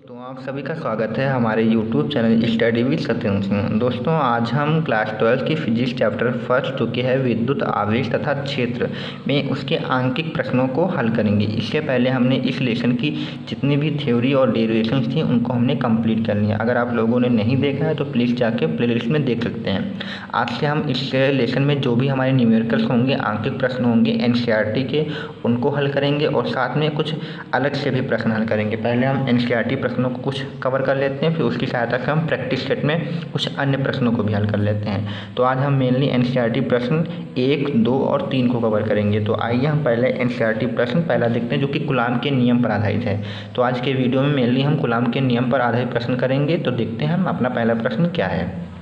तो आप सभी का स्वागत है हमारे YouTube channel study with Satyendra Singh. दोस्तों, आज हम क्लास 12 की फिजिक्स चैप्टर फर्स्ट जो कि है विद्युत आवेश तथा क्षेत्र में उसके आंकिक प्रश्नों को हल करेंगे। इससे पहले हमने इस लेसन की जितनी भी थ्योरी और डेरिवेशंस थी उनको हमने कंप्लीट कर लिया। अगर आप लोगों ने नहीं देखा है तो प्लीज़ जाके प्लेलिस्ट में देख सकते हैं। आज से हम इस लेसन में जो भी हमारे न्यूमेरिकल्स होंगे, आंकिक प्रश्न होंगे NCERT के, उनको हल करेंगे और साथ में कुछ अलग से भी प्रश्न हल करेंगे। पहले हम NCERT प्रश्नों को कुछ कवर कर लेते हैं, फिर उसकी सहायता से हम प्रैक्टिस सेट में कुछ अन्य प्रश्नों को भी हल कर लेते हैं। तो आज हम मेनली NCERT प्रश्न 1, 2 और 3 को कवर करेंगे। तो आइए हम पहले NCERT प्रश्न पहला देखते हैं जो कि कूलाम के नियम पर आधारित है। तो आज के वीडियो में मेनली हम कूलाम के नियम पर आधारित प्रश्न करेंगे। तो देखते हैं हम अपना पहला प्रश्न क्या है।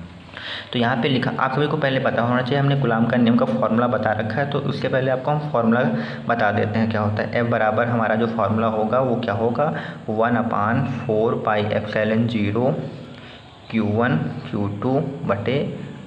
तो यहाँ पे लिखा, आप सभी को पहले पता होना चाहिए, हमने कूलाम का नियम का फॉर्मूला बता रखा है। तो उससे पहले आपको हम फॉर्मूला बता देते हैं क्या होता है। F बराबर हमारा जो फॉर्मूला होगा वो क्या होगा, 1/4πε0 Q1 Q2 बटे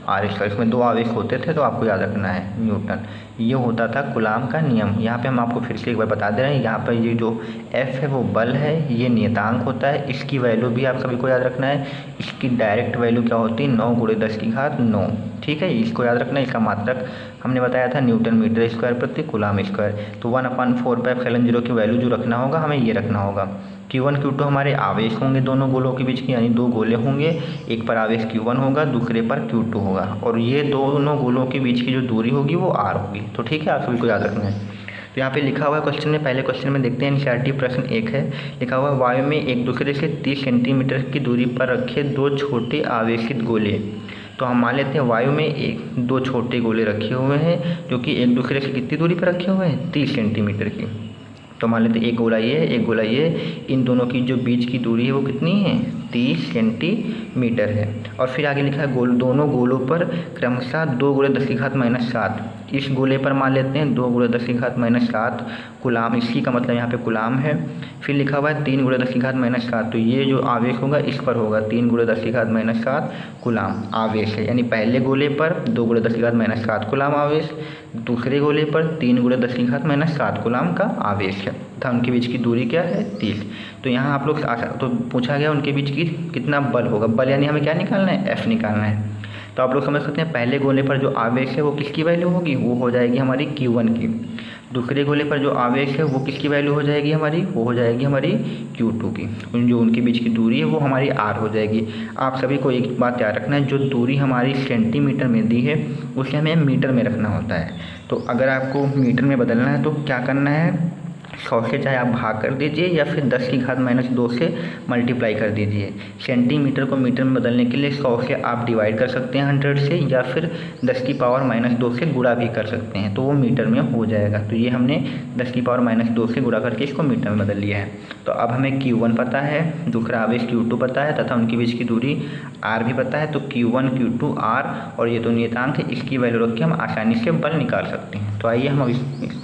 R²। इसमें दो आवेश होते थे तो आपको याद रखना है न्यूटन। ये होता था कूलाम का नियम। यहाँ पे हम आपको फिर से एक बार बता दे रहे हैं, यहाँ पर ये जो F है वो बल है, ये नियतांक होता है। इसकी वैल्यू भी आप सभी को याद रखना है। इसकी डायरेक्ट वैल्यू क्या होती है, 9 × 10⁹ ठीक है, इसको याद रखना है। इसका मात्रक हमने बताया था न्यूटन मीटर स्क्वायर प्रति कूलाम स्क्वायर। तो 1/4πε0 की वैल्यू जो रखना होगा हमें ये रखना होगा। Q1 Q2 हमारे आवेश होंगे दोनों गोलों के बीच की, यानी दो गोले होंगे, एक पर आवेश Q1 होगा, दूसरे पर Q2 होगा, और ये दोनों गोलों के बीच की जो दूरी होगी वो R होगी। तो ठीक है, आप सभी को याद रखना है। तो यहाँ पे लिखा हुआ है क्वेश्चन में, पहले क्वेश्चन में देखते हैं। NCERT प्रश्न 1 है, लिखा हुआ है वायु में एक दूसरे से 30 सेंटीमीटर की दूरी पर रखे दो छोटे आवेशित गोले। तो हम मान लेते हैं वायु में दो छोटे गोले रखे हुए हैं जो कि एक दूसरे से कितनी दूरी पर रखे हुए हैं, 30 सेंटीमीटर की। तो मान लेते हैं एक गोला ये है, एक गोला ये, इन दोनों की जो बीच की दूरी है वो कितनी है, 30 सेंटीमीटर है। और फिर आगे लिखा है दोनों गोलों पर क्रमशः 2 × 10⁻⁷। इस गोले पर मान लेते हैं 2 × 10⁻⁷ कूलाम, इसी का मतलब यहाँ पे कूलाम है। फिर लिखा हुआ है 3 × 10⁻⁷, तो ये जो आवेश होगा इस पर होगा 3 × 10⁻⁷ कूलाम आवेश है। यानी पहले गोले पर 2 × 10⁻⁷ कूलाम आवेश, दूसरे गोले पर 3 × 10⁻⁷ कूलाम का आवेश है तथा उनके बीच की दूरी क्या है, 30। तो यहाँ आप लोग तो पूछा गया उनके बीच की कितना बल होगा। बल यानी हमें क्या निकालना है, F निकालना है। तो आप लोग समझ सकते हैं पहले गोले पर जो आवेश है वो किसकी वैल्यू होगी, वो हो जाएगी हमारी Q1 की। दूसरे गोले पर जो आवेश है वो किसकी वैल्यू हो जाएगी हमारी, वो हो जाएगी हमारी Q2 की। जो उनके बीच की दूरी है वो हमारी R हो जाएगी। आप सभी को एक बात याद रखना है, जो दूरी हमारी सेंटीमीटर में दी है उसे हमें मीटर में रखना होता है। तो अगर आपको मीटर में बदलना है तो क्या करना है, 100 से चाहे आप भाग कर दीजिए या फिर 10⁻⁻² से मल्टीप्लाई कर दीजिए। सेंटीमीटर को मीटर में बदलने के लिए 100 से आप डिवाइड कर सकते हैं 100 से, या फिर 10⁻⁻² से गुणा भी कर सकते हैं, तो वो मीटर में हो जाएगा। तो ये हमने 10⁻⁻² से गुणा करके इसको मीटर में बदल लिया है। तो अब हमें Q1 पता है, दूसरा आवेश Q2 पता है तथा उनके बीच की दूरी R भी पता है। तो Q1 Q2 R और ये दो नियतांक है, इसकी वैल्यू रख के हम आसानी से बल निकाल सकते हैं। तो आइए हम इस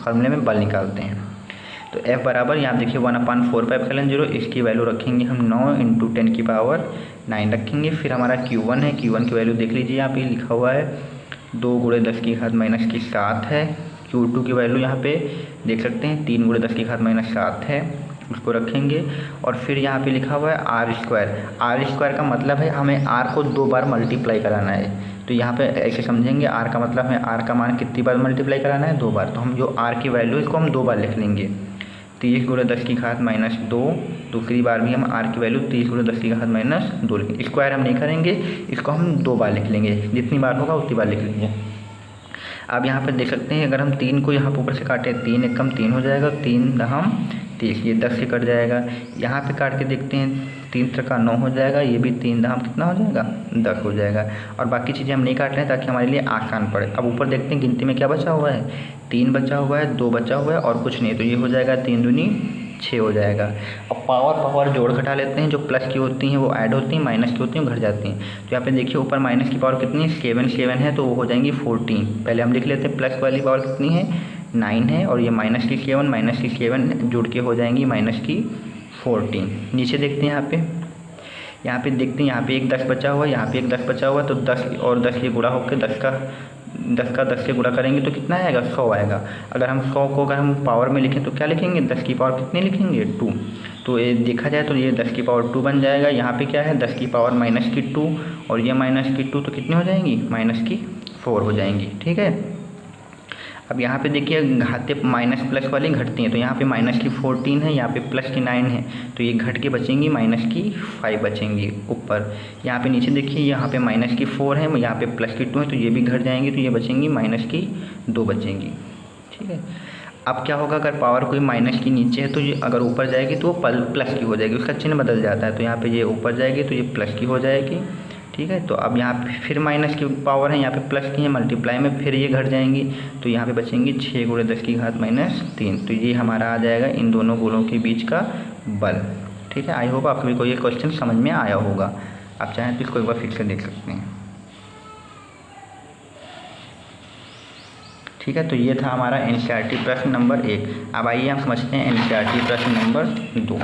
फॉर्मूले में बल निकालते हैं। तो F बराबर यहाँ देखिए 1/4πε0, इसकी वैल्यू रखेंगे हम 9 × 10⁹ रखेंगे। फिर हमारा Q1 है, Q1 की वैल्यू देख लीजिए, यहाँ पे लिखा हुआ है 2 × 10⁻⁷ है। Q2 की वैल्यू यहाँ पे देख सकते हैं 3 × 10⁻⁷ है, उसको रखेंगे। और फिर यहाँ पे लिखा हुआ है R² का मतलब है हमें R को 2 बार मल्टीप्लाई कराना है। तो यहाँ पे ऐसे समझेंगे, R का मतलब हमें R का मान कितनी बार मल्टीप्लाई कराना है, 2 बार। तो हम जो R की वैल्यू इसको हम 2 बार लिख लेंगे, 30 × 10⁻²। दूसरी बार भी हम R की वैल्यू 30 × 10⁻² लिखेंगे। स्क्वायर हम नहीं करेंगे, इसको हम 2 बार लिख लेंगे, जितनी बार होगा उतनी बार लिख लेंगे। अब यहाँ पर देख सकते हैं अगर हम 3 को यहाँ पर ऊपर से काटें, 3 × 1 = 3 हो जाएगा, 3 × 30, ये 10 से कट जाएगा। यहाँ पे काट के देखते हैं, 3 × 3 = 9 हो जाएगा, ये भी 3 × कितना हो जाएगा, 10 हो जाएगा। और बाकी चीज़ें हम नहीं काट रहे हैं ताकि हमारे लिए आसान पड़े। अब ऊपर देखते हैं गिनती में क्या बचा हुआ है, 3 बचा हुआ है, 2 बचा हुआ है और कुछ नहीं। तो ये हो जाएगा 3 दूनी 6 हो जाएगा। अब पावर जोड़ घटा लेते हैं, जो प्लस की होती हैं वो ऐड होती हैं, माइनस की होती हैं वो घट जाती हैं। तो यहाँ पे देखिए ऊपर माइनस की पावर कितनी है, 7 है, तो वो हो जाएंगी 14। पहले हम लिख लेते हैं प्लस वाली पावर कितनी है, 9 है, और ये माइनस की 7 जुड़ के हो जाएंगी -14। नीचे देखते हैं यहाँ पे देखते हैं, यहाँ पे एक 10 बचा हुआ है, यहाँ पे एक 10 बचा हुआ है, तो 10 और 10 ये गुणा होकर 10 का 10 का 10 से गुणा करेंगे तो कितना आएगा, 100 आएगा। अगर हम 100 को अगर हम पावर में लिखें तो क्या लिखेंगे, 10 की पावर कितनी लिखेंगे, 2। तो ये देखा जाए तो ये 10 की पावर 2 बन जाएगा। यहाँ पे क्या है, 10 की पावर -2 और ये -2 तो कितनी हो जाएंगी, -4 हो जाएंगी। ठीक है, अब यहाँ पे देखिए घाते माइनस प्लस वाली घटती हैं, तो यहाँ पे -14 है, यहाँ पे +9 है, तो ये घट के बचेंगी -5 बचेंगी ऊपर। यहाँ पे नीचे देखिए, यहाँ पे -4 है, यहाँ पे +2 है, तो ये भी घट जाएंगी, तो ये बचेंगी -2 बचेंगी। ठीक है, अब क्या होगा, अगर पावर कोई माइनस की नीचे है तो ये अगर ऊपर जाएगी तो वो प्लस की हो जाएगी, उसका चिन्ह बदल जाता है। तो यहाँ पे ये ऊपर जाएगी तो ये प्लस की हो जाएगी। ठीक है, तो अब यहाँ पे फिर माइनस की पावर है, यहाँ पे प्लस की है, मल्टीप्लाई में फिर ये घट जाएंगी, तो यहाँ पे बचेंगी 6 × 10 की घात -3। तो ये हमारा आ जाएगा इन दोनों गोलों के बीच का बल। ठीक है, आई होप आप सभी को ये क्वेश्चन समझ में आया होगा। आप चाहें तो इसको एक बार फिर से देख सकते हैं। ठीक है, तो ये था हमारा एनसीईआरटी प्रश्न नंबर 1। अब आइए हम समझते हैं एनसीईआरटी प्रश्न नंबर 2।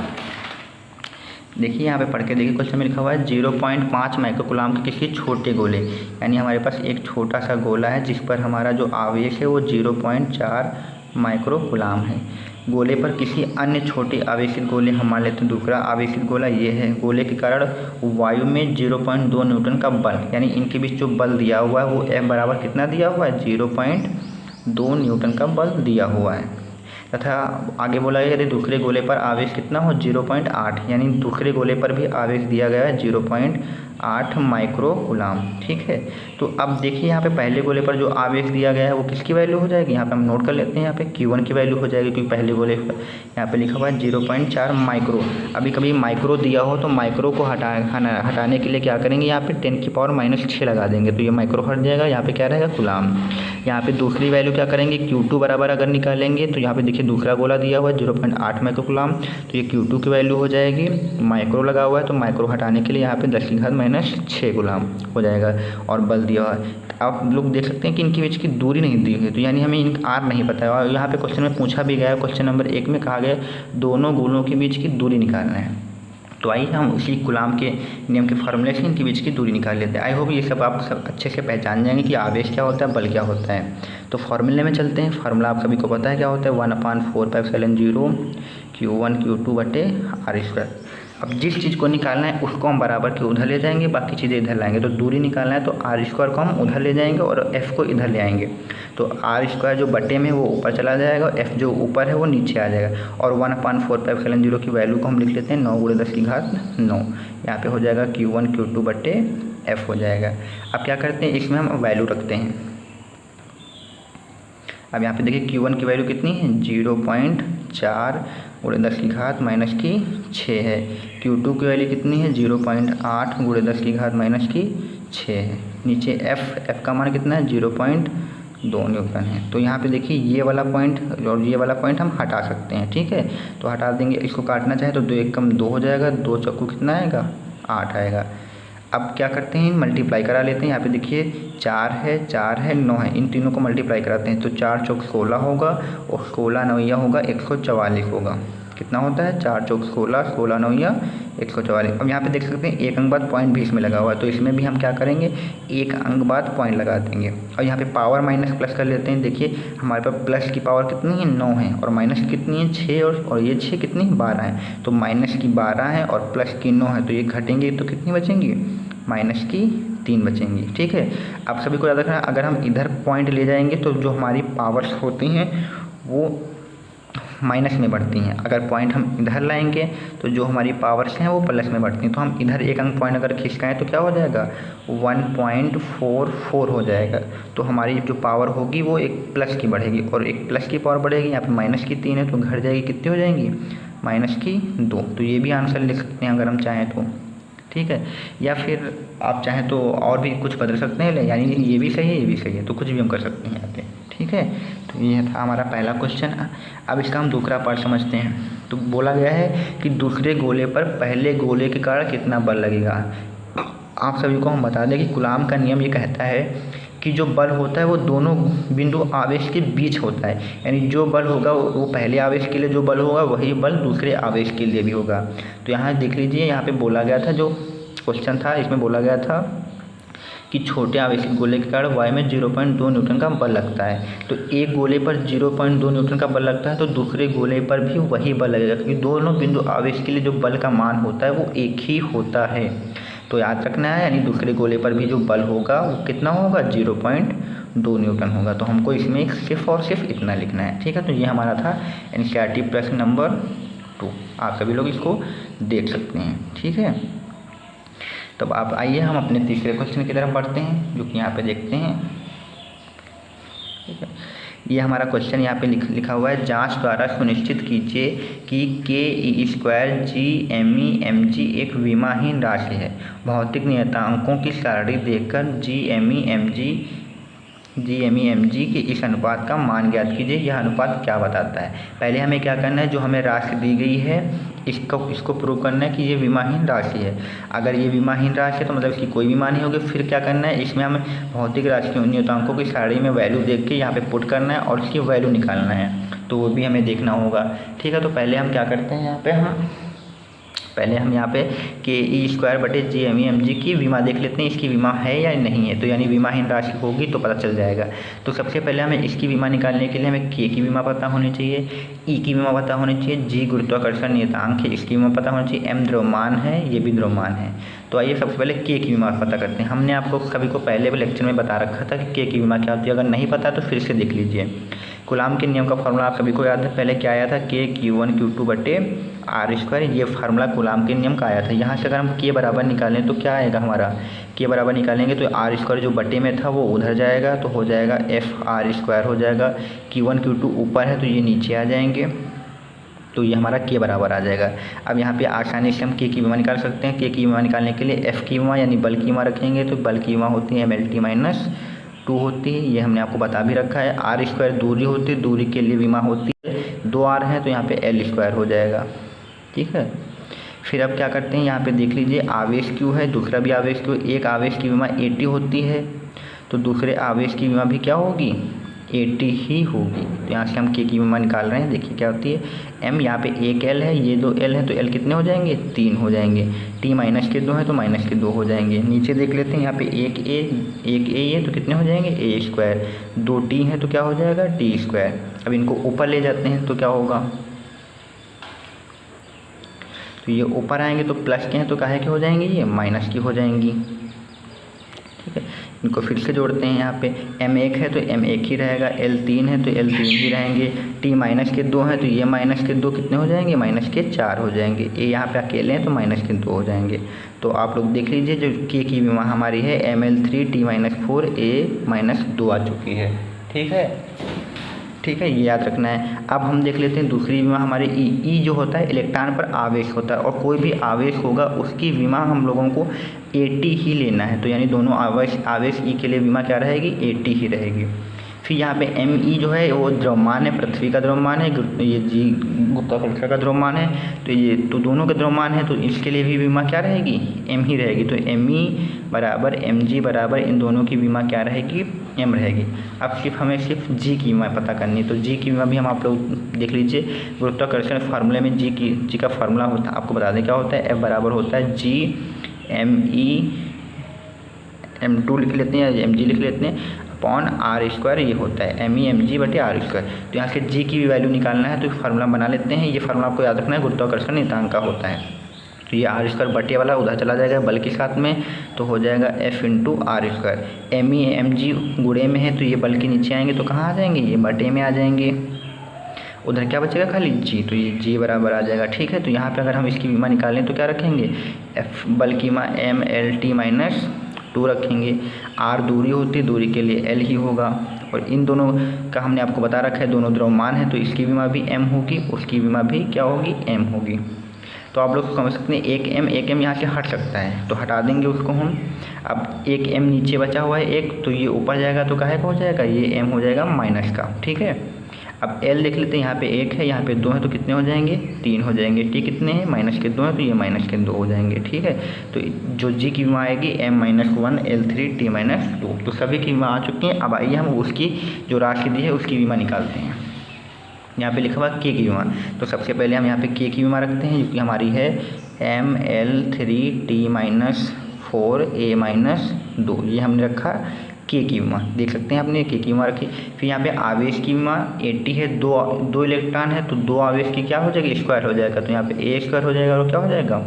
देखिए यहाँ पे पढ़ के देखिए, क्वेश्चन में लिखा हुआ है 0.5 माइक्रोकूलाम के किसी छोटे गोले, यानी हमारे पास एक छोटा सा गोला है जिस पर हमारा जो आवेश है वो 0.4 माइक्रोकूलाम है। गोले पर किसी अन्य छोटे आवेशित गोले, हम मान लेते हैं दूसरा आवेशित गोला ये है, गोले के कारण वायु में 0.2 न्यूटन का बल, यानी इनके बीच जो बल दिया हुआ है वो F बराबर कितना दिया हुआ है, 0.2 न्यूटन का बल दिया हुआ है। तथा आगे बोला गया यदि दूसरे गोले पर आवेश कितना हो, 0.8, यानी दूसरे गोले पर भी आवेश दिया गया है 0.8 माइक्रोकूलाम। ठीक है, तो अब देखिए यहाँ पे पहले गोले पर जो आवेश दिया गया है वो किसकी वैल्यू हो जाएगी, यहाँ पे हम नोट कर लेते हैं, यहाँ पे Q1 की वैल्यू हो जाएगी, क्योंकि पहले गोले पर यहाँ पे लिखा हुआ है 0.4 माइक्रो। अभी कभी माइक्रो दिया हो तो माइक्रो को हटाने के लिए क्या करेंगे, यहाँ पे 10 की पावर -6 लगा देंगे, तो ये माइक्रो हट जाएगा, यहाँ पे क्या रहेगा, कूलाम। यहाँ पे दूसरी वैल्यू क्या करेंगे, Q2 बराबर अगर निकालेंगे तो यहाँ पे देखिए दूसरा गोला दिया हुआ है 0.8 माइक्रोकूलाम, तो ये Q2 की वैल्यू हो जाएगी, माइक्रो लगा हुआ है तो माइक्रो हटाने के लिए यहाँ पे 10 की घात -6 कूलाम हो जाएगा, और बल दिया हुआ है। आप लोग देख सकते हैं कि इनके बीच की दूरी नहीं दी हुई, तो यानी हमें R नहीं पता है, और यहाँ पे क्वेश्चन में पूछा भी गया है, क्वेश्चन नंबर 1 में कहा गया दोनों गोलों के बीच की दूरी निकालना है। तो आइए हम उसी कूलाम के नियम के फार्मूले से इनके बीच की दूरी निकाल लेते हैं। आई होप ये सब आप सब अच्छे से पहचान जाएंगे कि आवेश क्या होता है, बल क्या होता है। तो फार्मूले में चलते हैं। फार्मूला आप सभी को पता है क्या होता है, 1/4πε0 Q1 Q2/r²। अब जिस चीज़ को निकालना है उसको हम बराबर के उधर ले जाएंगे, बाकी चीज़ें इधर लाएंगे। तो दूरी निकालना है तो r² को हम उधर ले जाएंगे और f को इधर ले आएंगे, तो r² जो बटे में वो ऊपर चला जाएगा, f जो ऊपर है वो नीचे आ जाएगा। और 1/4πε0 की वैल्यू को हम लिख लेते हैं 9 × 10 की घात 9, यहाँ पे हो जाएगा Q1 Q2/f हो जाएगा। अब क्या करते हैं, इसमें हम वैल्यू रखते हैं। अब यहाँ पे देखिए Q1 की वैल्यू कितनी है, 0.4 × 10 की घात -6 है। Q2 की वैल्यू कितनी है, 0.8 × 10 की घात -6 है। नीचे F का मान कितना है, 0.2 न्यूटन है। तो यहाँ पे देखिए ये वाला पॉइंट और ये वाला पॉइंट हम हटा सकते हैं। ठीक है, तो हटा देंगे, इसको काटना चाहे तो 2 × 1 = 2 हो जाएगा, 2 चक्कू कितना आएगा, 8 आएगा। अब क्या करते हैं, मल्टीप्लाई करा लेते हैं। यहाँ पे देखिए 4 है 9 है, इन तीनों को मल्टीप्लाई कराते हैं तो 4 × 4 = 16 होगा, और 16 × 9 होगा 144 होगा। कितना होता है, 4 × 4 = 16, 16 × 9 144। अब यहाँ पे देख सकते हैं 1 अंक बाद पॉइंट भी इसमें लगा हुआ है, तो इसमें भी हम क्या करेंगे, 1 अंक बाद पॉइंट लगा देंगे। और यहाँ पे पावर माइनस प्लस कर लेते हैं। देखिए हमारे पास प्लस की पावर कितनी है, 9 है, और माइनस कितनी है, 6, और ये 6 कितनी, 12 है। तो माइनस की 12 है और प्लस की 9 है, तो ये घटेंगे तो कितनी बचेंगी, -3 बचेंगी। ठीक है, आप सभी को याद रखना, अगर हम इधर पॉइंट ले जाएंगे तो जो हमारी पावर्स होती हैं वो माइनस में बढ़ती हैं, अगर पॉइंट हम इधर लाएंगे तो जो हमारी पावर्स हैं वो प्लस में बढ़ती हैं। तो हम इधर 1 अंक पॉइंट अगर खिसकाएँ तो क्या हो जाएगा, 1.44 हो जाएगा। तो हमारी जो पावर होगी वो एक प्लस की बढ़ेगी, और एक प्लस की पावर बढ़ेगी, यहाँ पे -3 है तो घट जाएगी, कितनी हो जाएंगी, -2। तो ये भी आंसर लिख सकते हैं अगर हम चाहें तो। ठीक है, या फिर आप चाहें तो और भी कुछ बदल सकते हैं, यानी ये भी सही है, ये भी सही है, तो कुछ भी हम कर सकते हैं यहाँ पे। ठीक है, तो ये था हमारा पहला क्वेश्चन। अब इसका हम दूसरा पार्ट समझते हैं। तो बोला गया है कि दूसरे गोले पर पहले गोले के कारण कितना बल लगेगा। आप सभी को हम बता दें कि कूलाम का नियम ये कहता है कि जो बल होता है वो दोनों बिंदु आवेश के बीच होता है, यानी जो बल होगा वो पहले आवेश के लिए जो बल होगा वही बल दूसरे आवेश के लिए भी होगा। तो यहाँ देख लीजिए, यहाँ पे बोला गया था, जो क्वेश्चन था इसमें बोला गया था कि छोटे आवेशित गोले के कारण वायु में 0.2 न्यूटन का बल लगता है। तो एक गोले पर 0.2 न्यूटन का बल लगता है तो दूसरे गोले पर भी वही बल लगेगा, क्योंकि दोनों बिंदु आवेश के लिए जो बल का मान होता है वो एक ही होता है। तो याद रखना है, यानी दूसरे गोले पर भी जो बल होगा वो कितना होगा, 0.2 न्यूटन होगा। तो हमको इसमें सिर्फ और सिर्फ इतना लिखना है, ठीक है। तो ये हमारा था एनसीईआरटी प्रश्न नंबर 2। आप सभी लोग इसको देख सकते हैं, ठीक है। तब आप आइए हम अपने तीसरे क्वेश्चन की तरफ बढ़ते हैं, जो कि यहाँ पे देखते हैं, ठीक है। ये हमारा क्वेश्चन यहाँ पे लिखा हुआ है, जांच द्वारा सुनिश्चित कीजिए कि ke² GME mg एक विमाहीन राशि है। भौतिक नियतांकों की सारणी देखकर GME mg के इस अनुपात का मान ज्ञात कीजिए। यह अनुपात क्या बताता है। पहले हमें क्या करना है, जो हमें राशि दी गई है इसको प्रूव करना है कि ये विमाहीन राशि है। अगर ये विमाहीन राशि है तो मतलब इसकी कोई विमा नहीं होगी। फिर क्या करना है, इसमें हमें भौतिक राशि नियतांकों की सारणी में वैल्यू देख के यहाँ पे पुट करना है और इसकी वैल्यू निकालना है, तो वो भी हमें देखना होगा, ठीक है। तो पहले हम क्या करते हैं, यहाँ पे ke² GME mg की विमा देख लेते हैं, इसकी विमा है या नहीं है। तो यानी विमाहीन राशि होगी तो पता चल जाएगा। तो सबसे पहले हमें इसकी विमा निकालने के लिए हमें k की विमा पता होनी चाहिए, e की विमा पता होनी चाहिए, g गुरुत्वाकर्षण नियतांक है इसकी विमा पता होनी चाहिए, m द्रव्यमान है, ये भी द्रव्यमान है। तो आइए सबसे पहले k की विमा पता करते हैं। हमने आपको सभी को पहले भी लेक्चर में बता रखा था कि k की विमा क्या होती है। अगर नहीं पता तो फिर से देख लीजिए। कूलाम के नियम का फॉर्मूला आप सभी को याद है, पहले क्या आया था, k(q1 q2/r²। ये फार्मूला कूलाम के नियम का आया था। यहाँ से अगर हम k बराबर निकालें तो क्या आएगा हमारा, k बराबर निकालेंगे तो r² जो बटे में था वो उधर जाएगा, तो हो जाएगा fr² हो जाएगा। q1 q2 ऊपर है तो ये नीचे आ जाएंगे, तो ये हमारा k बराबर आ जाएगा। अब यहाँ पे आसानी से हम k की विमा निकाल सकते हैं। k की विमा निकालने के लिए f की विमा यानी बल की विमा रखेंगे, तो बल की विमा होती है mlt-2 होती है, ये हमने आपको बता भी रखा है। r² दूरी होती है, दूरी के लिए विमा होती है 2r है तो यहाँ पे l² हो जाएगा, ठीक है। फिर अब क्या करते हैं, यहाँ पे देख लीजिए आवेश q है, दूसरा भी आवेश q। एक आवेश की विमा 80 होती है तो दूसरे आवेश की विमा भी क्या होगी, 80 ही होगी। तो यहाँ से हम k की विमा निकाल रहे हैं, देखिए क्या होती है, m यहाँ पे एक l है, ये 2 l है, तो l कितने हो जाएंगे, 3 हो जाएंगे। t -2 है तो -2 हो जाएंगे। नीचे देख लेते हैं, यहाँ पे एक a है तो कितने हो जाएंगे, a²। 2t है तो क्या हो जाएगा, t²। अब इनको ऊपर ले जाते हैं तो क्या होगा, तो ये ऊपर आएंगे तो प्लस के हैं तो काहे के हो जाएंगे, ये माइनस की हो जाएंगी, ठीक है। इनको फिर से जोड़ते हैं, यहाँ पे m1 है तो m1 ही रहेगा, l3 है तो l3 ही रहेंगे, t -2 है तो ये -2 कितने हो जाएंगे, -4 हो जाएंगे। a यहाँ पे अकेले हैं तो -2 हो जाएंगे। तो आप लोग देख लीजिए जो k की विमा हमारी है ml3 t-4 a-2 आ चुकी है, ठीक है, ठीक है, ये याद रखना है। अब हम देख लेते हैं दूसरी विमा हमारी ई जो होता है इलेक्ट्रॉन पर आवेश होता है, और कोई भी आवेश होगा उसकी विमा हम लोगों को 80 ही लेना है। तो यानी दोनों आवेश ई के लिए विमा क्या रहेगी, 80 ही रहेगी। फिर यहाँ पे एम ई जो है वो द्रव्यमान है, पृथ्वी का द्रव्यमान है, ये जी गुरुत्वाकर्षण का द्रव्यमान है, तो ये तो दोनों का द्रव्यमान है, तो इसके लिए भी विमा क्या रहेगी, एम ही रहेगी। तो एम ई बराबर एम जी बराबर इन दोनों की विमा क्या रहेगी, एम रहेगी। अब हमें सिर्फ जी की विमा पता करनी है, तो जी की विमा भी हम आप लोग देख लीजिए। गुरुत्वाकर्षण फार्मूले में जी का फार्मूला होता है, आपको बता दें क्या होता है, एफ बराबर होता है जी एम ई m2 लिख लेते हैं या mg लिख लेते हैं अपॉन r², ये होता है me mg बटे r²। तो यहाँ से g की भी वैल्यू निकालना है तो फार्मूला बना लेते हैं। ये फार्मूला आपको याद रखना है, गुरुत्वाकर्षण नियतांक का होता है। तो ये r² बटे वाला उधर चला जाएगा बल के साथ में, तो हो जाएगा f × r²। me mg गुणे में है तो ये बल के नीचे आएंगे तो कहाँ आ जाएंगे, ये बटे में आ जाएंगे। उधर क्या बचेगा, खाली जी, तो ये जी बराबर आ जाएगा, ठीक है। तो यहाँ पे अगर हम इसकी विमा निकालें तो क्या रखेंगे, f बल की विमा mlt-2 रखेंगे। r दूरी होती है, दूरी के लिए l ही होगा, और इन दोनों का हमने आपको बता रखा है दोनों द्रव्यमान है, तो इसकी विमा भी m होगी, उसकी विमा भी क्या होगी, m होगी। तो आप लोग समझ सकते हैं एक m यहाँ से हट सकता है तो हटा देंगे उसको हम। अब एक m नीचे बचा हुआ है एक, तो ये ऊपर जाएगा तो काहे का हो जाएगा, ये m हो जाएगा माइनस का, ठीक है। अब l देख लेते हैं, यहाँ पे 1 है, यहाँ पे 2 है, तो कितने हो जाएंगे, 3 हो जाएंगे। t कितने हैं, -2 है, तो ये -2 हो जाएंगे, ठीक है। तो जो g की विमा आएगी m-1 l3 t-2, तो सभी की विमा आ चुकी हैं। अब आइए हम उसकी जो राशि दी है उसकी विमा निकालते हैं। यहाँ पे लिखा हुआ k की विमा, तो सबसे पहले हम यहाँ पे k की विमा रखते हैं, जो कि हमारी है ml3 t-4 4a-2, ये हमने रखा के की विमा, देख सकते हैं आपने के की विमा रखी। फिर यहाँ पे आवेश की विमा 80 है, दो इलेक्ट्रॉन है तो दो आवेश की क्या हो जाएगी, स्क्वायर हो जाएगा, तो यहाँ पे ए स्क्वायर हो जाएगा और क्या हो जाएगा,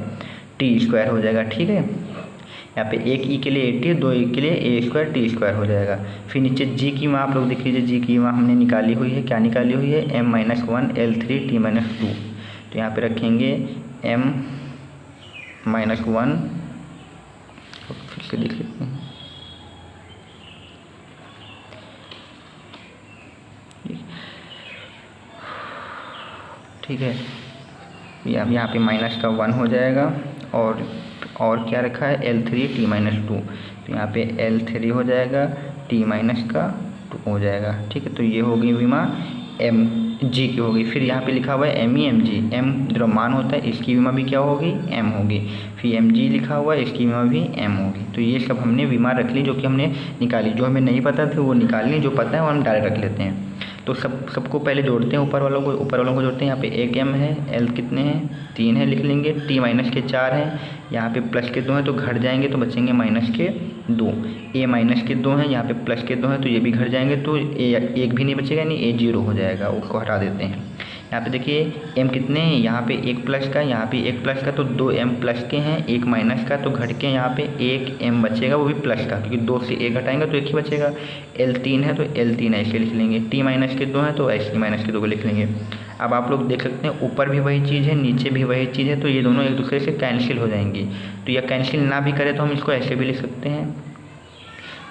टी स्क्वायर हो जाएगा। ठीक है, यहाँ पे एक ई के लिए 80, दो ई के लिए ए स्क्वायर टी स्क्वायर हो जाएगा। फिर नीचे जी की विमा आप लोग देख लीजिए, जी की विमा हमने निकाली हुई है, क्या निकाली हुई है, m-1l3t-2, तो यहाँ पे रखेंगे m-1, फिर से देख लेते हैं, ठीक है, यहाँ पे माइनस का 1 हो जाएगा और क्या रखा है L3t-2, तो यहाँ पे L3 हो जाएगा, t-2 हो जाएगा। ठीक है, तो ये होगी विमा एम जी की होगी। फिर यहाँ पे लिखा हुआ है MEmG, m द्रव्यमान होता है, इसकी विमा भी क्या होगी, m होगी। फिर mg लिखा हुआ है, इसकी विमा भी m होगी। तो ये सब हमने विमा रख ली जो कि हमने निकाली, जो हमें नहीं पता थी वो निकालनी, जो पता है वो हम डायरेक्ट रख लेते हैं। तो सबको पहले जोड़ते हैं, ऊपर वालों को जोड़ते हैं। यहाँ पे एक m है, l कितने हैं, 3 है, लिख लेंगे, t माइनस के 4 हैं, यहाँ पे प्लस के 2 हैं तो घट जाएंगे तो बचेंगे माइनस के 2, a माइनस के 2 हैं, यहाँ पे प्लस के 2 हैं तो ये भी घट जाएंगे तो एक भी नहीं बचेगा, नहीं a 0 हो जाएगा, उसको हटा देते हैं। यहाँ पे देखिए m कितने हैं, यहाँ पे एक प्लस का, यहाँ पे एक प्लस का, तो 2 m प्लस के हैं, एक माइनस का, तो घट के यहाँ पे एक m बचेगा, वो भी प्लस का, क्योंकि 2 से 1 घटाएंगे तो एक ही बचेगा। l 3 है तो l 3 ऐसे लिख लेंगे, t माइनस के 2 हैं तो ऐसे माइनस के 2 को लिख लेंगे। अब आप लोग देख सकते हैं ऊपर भी वही चीज़ है, नीचे भी वही चीज़ है, तो ये दोनों एक दूसरे से कैंसिल हो जाएंगी। तो यह कैंसिल ना भी करें तो हम इसको ऐसे भी लिख सकते हैं,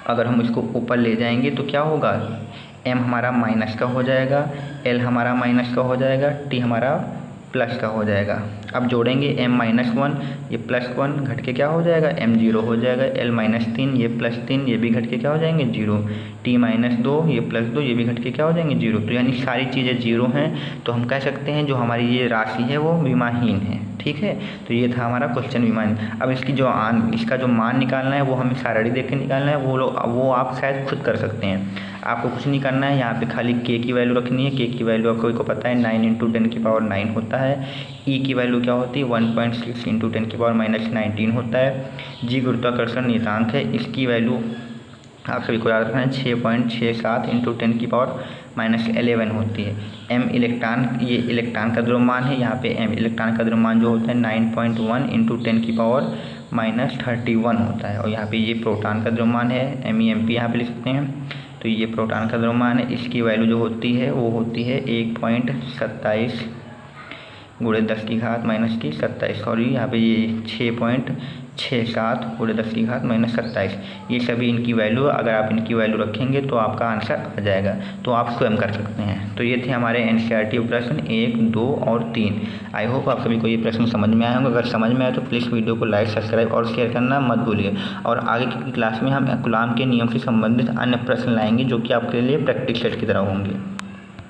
अगर हम इसको ऊपर ले जाएंगे तो क्या होगा, m हमारा माइनस का हो जाएगा, l हमारा माइनस का हो जाएगा, t हमारा प्लस का हो जाएगा। अब जोड़ेंगे m-1, ये +1 घट के क्या हो जाएगा, m 0 हो जाएगा, l-3, ये +3, ये भी घट के क्या हो जाएंगे 0, t-2, ये +2, ये भी घट के क्या हो जाएंगे 0। तो यानी सारी चीज़ें 0 हैं, तो हम कह सकते हैं जो हमारी ये राशि है वो विमाहीन है। ठीक है, तो ये था हमारा क्वेश्चन विमाहीन। अब इसका जो मान निकालना है वो हमें सारणी देख के निकालना है, वो आप शायद खुद कर सकते हैं, आपको कुछ नहीं करना है। यहाँ पे खाली k की वैल्यू रखनी है, k की वैल्यू आपको पता है 9 × 10⁻9 होता है। e की वैल्यू क्या होती है 1.6 × 10⁻−19 होता है। g गुरुत्वाकर्षण नियतांक है, इसकी वैल्यू आप सभी को याद रखना है 6.67 × 10⁻11 होती है। m इलेक्ट्रॉन, ये इलेक्ट्रॉन का द्रव्यमान है, यहाँ पे m इलेक्ट्रॉन का द्रव्यमान जो होता है 9.1 × 10⁻31 होता है। और यहाँ पे ये प्रोटॉन का द्रव्यमान है, MEmP यहाँ पे लिख सकते हैं। तो ये प्रोटॉन का द्रव्यमान है, इसकी वैल्यू जो होती है वो होती है 1.27 × 10⁻⁻27, सॉरी यहाँ पे ये 6.67 × 10⁻⁻27। ये सभी इनकी वैल्यू, अगर आप इनकी वैल्यू रखेंगे तो आपका आंसर आ जाएगा, तो आप स्वयं कर सकते हैं। तो ये थे हमारे NCERT प्रश्न 1, 2 और 3। आई होप आप सभी को ये प्रश्न समझ में आए होंगे। अगर समझ में आए तो प्लीज़ वीडियो को लाइक, सब्सक्राइब और शेयर करना मत भूलिए। और आगे की क्लास में हम कूलाम के नियम से संबंधित अन्य प्रश्न लाएंगे जो कि आपके लिए प्रैक्टिस सेट की तरह होंगे।